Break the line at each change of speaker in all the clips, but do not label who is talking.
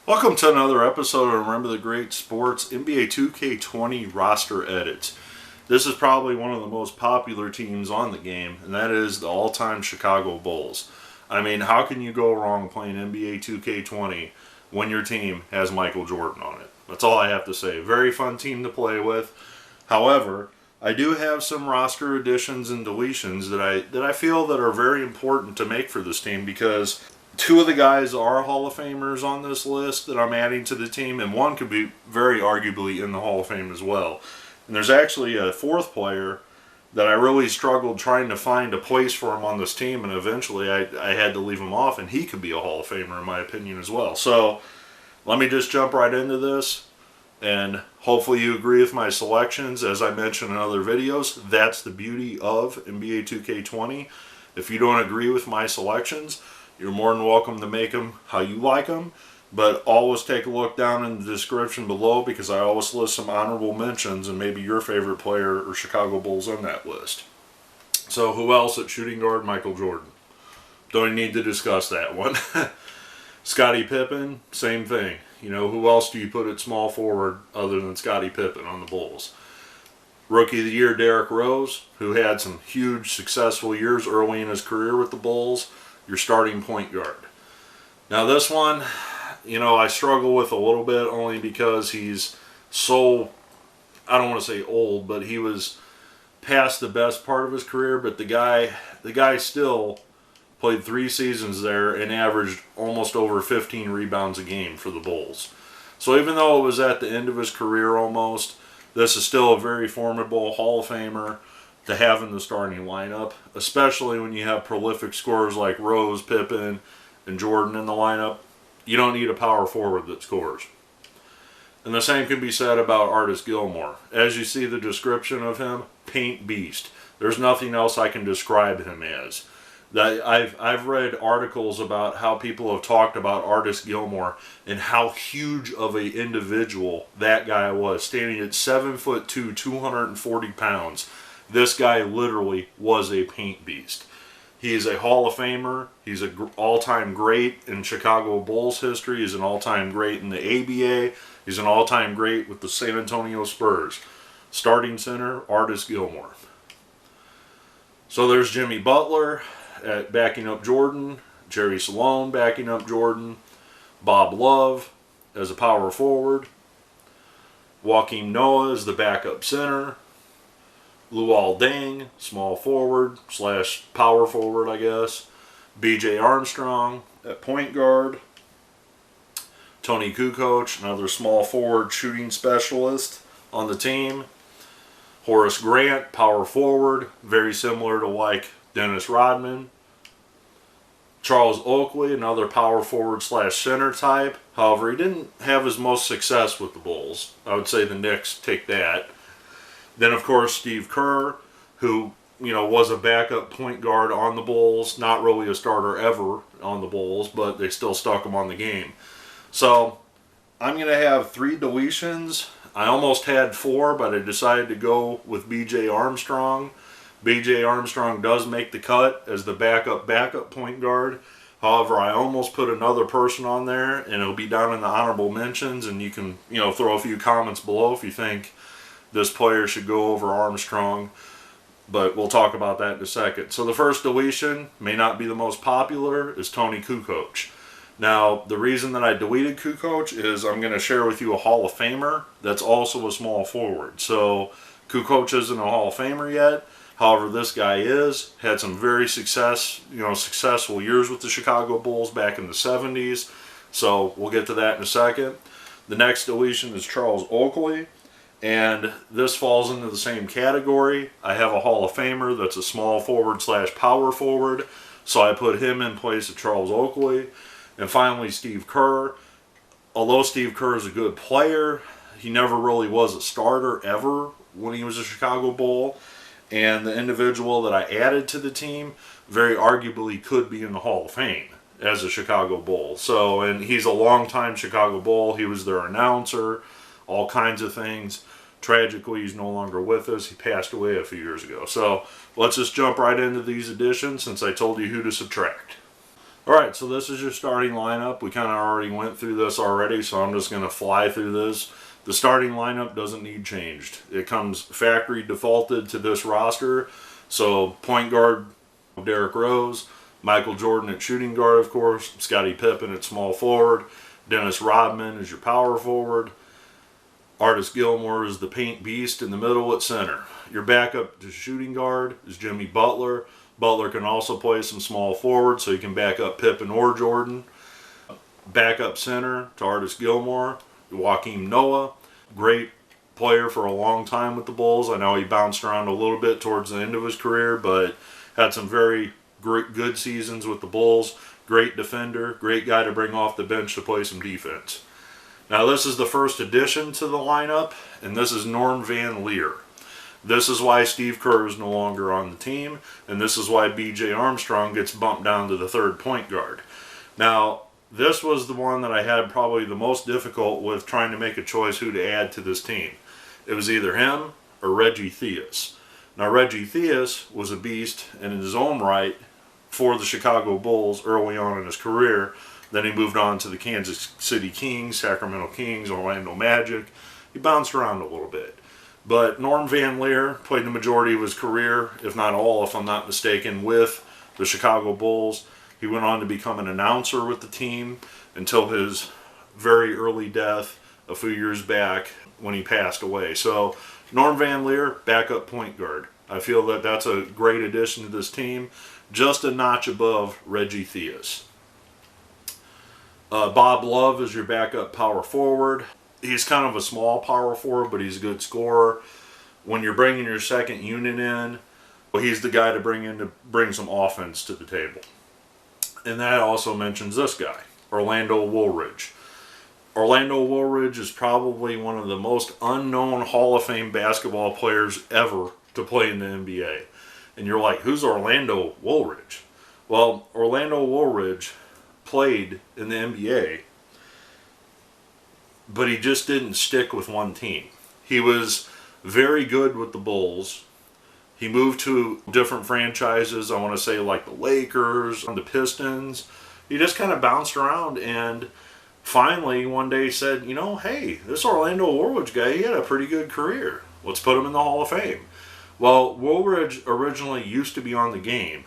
Welcome to another episode of Remember the Great Sports NBA 2K20 roster edits. This is probably one of the most popular teams on the game, and that is the all-time Chicago Bulls. I mean, how can you go wrong playing NBA 2K20 when your team has Michael Jordan on it? That's all I have to say. Very fun team to play with. However, I do have some roster additions and deletions that I feel that are very important to make for this team, because two of the guys are Hall of Famers on this list that I'm adding to the team, and one could be very arguably in the Hall of Fame as well. And there's actually a fourth player that I really struggled trying to find a place for him on this team, and eventually I had to leave him off, and he could be a Hall of Famer in my opinion as well. So let me just jump right into this, and hopefully you agree with my selections. As I mentioned in other videos, that's the beauty of NBA 2K20. If you don't agree with my selections, you're more than welcome to make them how you like them, but always take a look down in the description below, because I always list some honorable mentions and maybe your favorite player or Chicago Bulls on that list. So who else at shooting guard? Michael Jordan. Don't need to discuss that one. Scottie Pippen, same thing. You know, who else do you put at small forward other than Scottie Pippen on the Bulls? Rookie of the Year, Derrick Rose, who had some huge successful years early in his career with the Bulls. Your starting point guard. Now this one, you know, I struggle with a little bit, only because he's so, I don't want to say old, but he was past the best part of his career, but the guy still played 3 seasons there and averaged almost over 15 rebounds a game for the Bulls. So even though it was at the end of his career almost, this is still a very formidable Hall of Famer to have in the starting lineup, especially when you have prolific scorers like Rose, Pippen, and Jordan in the lineup. You don't need a power forward that scores. And the same can be said about Artis Gilmore. As you see the description of him, paint beast. There's nothing else I can describe him as. I've read articles about how people have talked about Artis Gilmore and how huge of an individual that guy was, standing at 7'2", 240 pounds. This guy literally was a paint beast. He is a Hall of Famer. He's an all-time great in Chicago Bulls history. He's an all-time great in the ABA. He's an all-time great with the San Antonio Spurs. Starting center, Artis Gilmore. So there's Jimmy Butler backing up Jordan. Jerry Sloan backing up Jordan. Bob Love as a power forward. Joakim Noah as the backup center. Luol Deng, small forward / power forward, I guess. B.J. Armstrong at point guard. Toni Kukoc, another small forward shooting specialist on the team. Horace Grant, power forward, very similar to like Dennis Rodman. Charles Oakley, another power forward / center type. However, he didn't have his most success with the Bulls. I would say the Knicks take that. Then, of course, Steve Kerr, who, you know, was a backup point guard on the Bulls. Not really a starter ever on the Bulls, but they still stuck him on the game. So, I'm going to have 3 deletions. I almost had 4, but I decided to go with B.J. Armstrong. B.J. Armstrong does make the cut as the backup point guard. However, I almost put another person on there, and it'll be down in the honorable mentions, and you can, you know, throw a few comments below if you think this player should go over Armstrong, but we'll talk about that in a second. So the first deletion, may not be the most popular, is Toni Kukoc. Now, the reason that I deleted Kukoc is I'm going to share with you a Hall of Famer that's also a small forward. So Kukoc isn't a Hall of Famer yet. However, this guy had some very successful years with the Chicago Bulls back in the 70s. So we'll get to that in a second. The next deletion is Charles Oakley. And this falls into the same category. I have a Hall of Famer that's a small forward / power forward, so I put him in place of Charles Oakley. And finally, Steve Kerr. Although Steve Kerr is a good player, he never really was a starter ever when he was a Chicago Bull. And the individual that I added to the team very arguably could be in the Hall of Fame as a Chicago Bull. So, and he's a longtime Chicago Bull. He was their announcer, all kinds of things. Tragically, he's no longer with us. He passed away a few years ago. So let's just jump right into these additions since I told you who to subtract. All right, so this is your starting lineup. We kind of already went through this already, so I'm just going to fly through this. The starting lineup doesn't need changed. It comes factory defaulted to this roster. So point guard, Derrick Rose, Michael Jordan at shooting guard, of course, Scottie Pippen at small forward, Dennis Rodman is your power forward, Artis Gilmore is the paint beast in the middle at center. Your backup to shooting guard is Jimmy Butler. Butler can also play some small forward, so you can back up Pippen or Jordan. Backup center to Artis Gilmore, Joakim Noah, great player for a long time with the Bulls. I know he bounced around a little bit towards the end of his career, but had some very good seasons with the Bulls. Great defender, great guy to bring off the bench to play some defense. Now this is the first addition to the lineup, and this is Norm Van Lier. This is why Steve Kerr is no longer on the team, and this is why B.J. Armstrong gets bumped down to the third point guard. Now, this was the one that I had probably the most difficult with trying to make a choice who to add to this team. It was either him or Reggie Theus. Now, Reggie Theus was a beast in his own right for the Chicago Bulls early on in his career. Then he moved on to the Kansas City Kings, Sacramento Kings, Orlando Magic. He bounced around a little bit. But Norm Van Lier played the majority of his career, if not all, if I'm not mistaken, with the Chicago Bulls. He went on to become an announcer with the team until his very early death a few years back when he passed away. So Norm Van Lier, backup point guard. I feel that that's a great addition to this team, just a notch above Reggie Theus. Bob Love is your backup power forward. He's kind of a small power forward, but he's a good scorer. When you're bringing your second unit in, well, he's the guy to bring some offense to the table. And that also mentions this guy, Orlando Woolridge. Orlando Woolridge is probably one of the most unknown Hall of Fame basketball players ever to play in the NBA. And you're like, who's Orlando Woolridge? Well, Orlando Woolridge played in the NBA, but he just didn't stick with one team. He was very good with the Bulls. He moved to different franchises, I want to say like the Lakers, the Pistons. He just kind of bounced around, and finally one day said, you know, hey, this Orlando Woolridge guy, he had a pretty good career. Let's put him in the Hall of Fame. Well, Woolridge originally used to be on the game.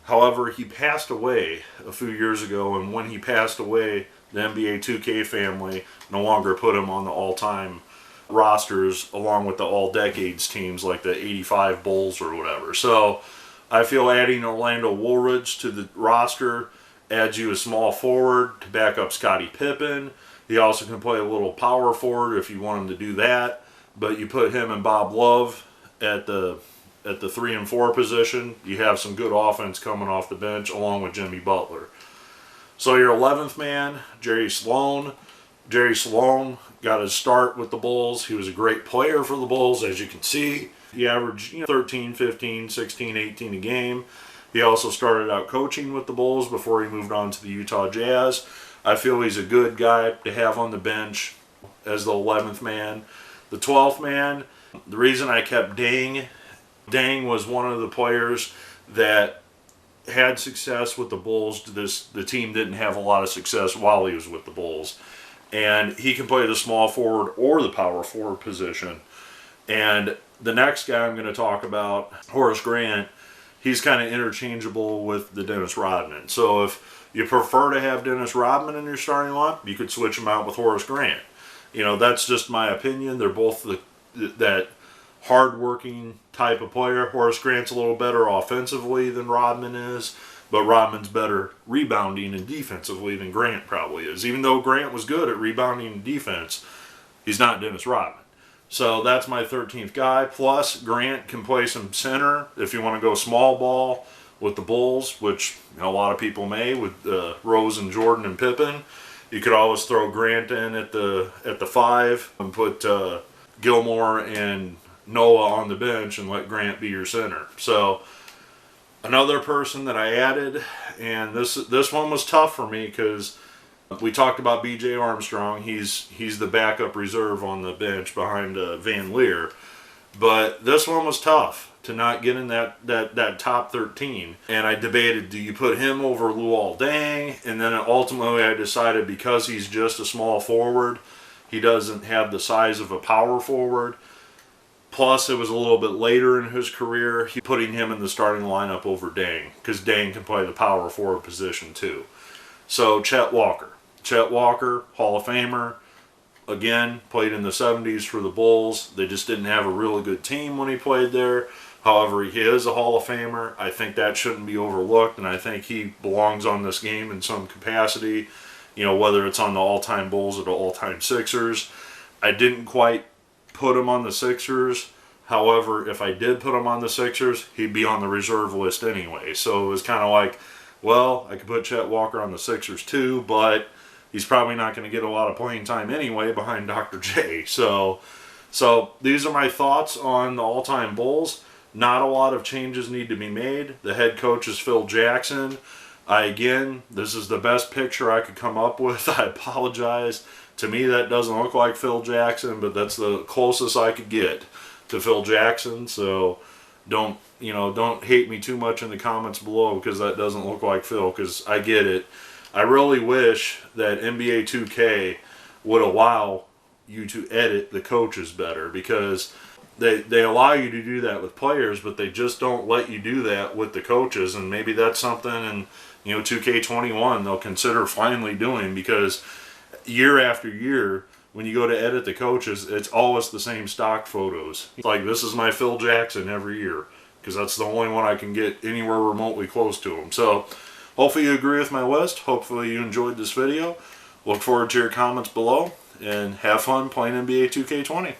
However, he passed away a few years ago, and when he passed away, the NBA 2K family no longer put him on the all-time rosters along with the all-decades teams like the 85 Bulls or whatever. So I feel adding Orlando Woolridge to the roster adds you a small forward to back up Scottie Pippen. He also can play a little power forward if you want him to do that. But you put him and Bob Love at the 3 and 4 position, you have some good offense coming off the bench along with Jimmy Butler. So your 11th man, Jerry Sloan. Jerry Sloan got his start with the Bulls. He was a great player for the Bulls, as you can see. He averaged 13, 15, 16, 18 a game. He also started out coaching with the Bulls before he moved on to the Utah Jazz. I feel he's a good guy to have on the bench as the 11th man. The 12th man, the reason I kept Deng was one of the players that had success with the Bulls. The team didn't have a lot of success while he was with the Bulls. And he can play the small forward or the power forward position. And the next guy I'm going to talk about, Horace Grant, he's kind of interchangeable with the Dennis Rodman. So if you prefer to have Dennis Rodman in your starting lineup, you could switch him out with Horace Grant. You know, that's just my opinion. They're both that hard-working type of player. Horace Grant's a little better offensively than Rodman is, but Rodman's better rebounding and defensively than Grant probably is. Even though Grant was good at rebounding and defense, he's not Dennis Rodman. So that's my 13th guy. Plus, Grant can play some center if you want to go small ball with the Bulls, which a lot of people may with Rose and Jordan and Pippen. You could always throw Grant in at the 5 and put Gilmore and Noah on the bench and let Grant be your center. So another person that I added, and this one was tough for me because we talked about B.J. Armstrong. He's the backup reserve on the bench behind Van Lier. But this one was tough. to not get in that top 13. And I debated, do you put him over Luol Deng? And then ultimately I decided, because he's just a small forward, he doesn't have the size of a power forward. Plus, it was a little bit later in his career, putting him in the starting lineup over Deng, because Deng can play the power forward position too. So, Chet Walker. Chet Walker, Hall of Famer. Again, played in the 70s for the Bulls. They just didn't have a really good team when he played there. However, he is a Hall of Famer. I think that shouldn't be overlooked, and I think he belongs on this game in some capacity, you know, whether it's on the all-time Bulls or the all-time Sixers. I didn't quite put him on the Sixers. However, if I did put him on the Sixers, he'd be on the reserve list anyway. So it was kind of like, well, I could put Chet Walker on the Sixers too, but he's probably not going to get a lot of playing time anyway behind Dr. J. So these are my thoughts on the all-time Bulls. Not a lot of changes need to be made. The head coach is Phil Jackson. Again, this is the best picture I could come up with. I apologize. To me, that doesn't look like Phil Jackson, but that's the closest I could get to Phil Jackson. So don't hate me too much in the comments below because that doesn't look like Phil, because I get it. I really wish that NBA 2K would allow you to edit the coaches better, because they allow you to do that with players, but they just don't let you do that with the coaches. And maybe that's something in 2K21 they'll consider finally doing, because year after year when you go to edit the coaches, it's always the same stock photos. Like, this is my Phil Jackson every year, because that's the only one I can get anywhere remotely close to him. So hopefully you agree with my list. Hopefully you enjoyed this video. Look forward to your comments below, and have fun playing NBA 2K20.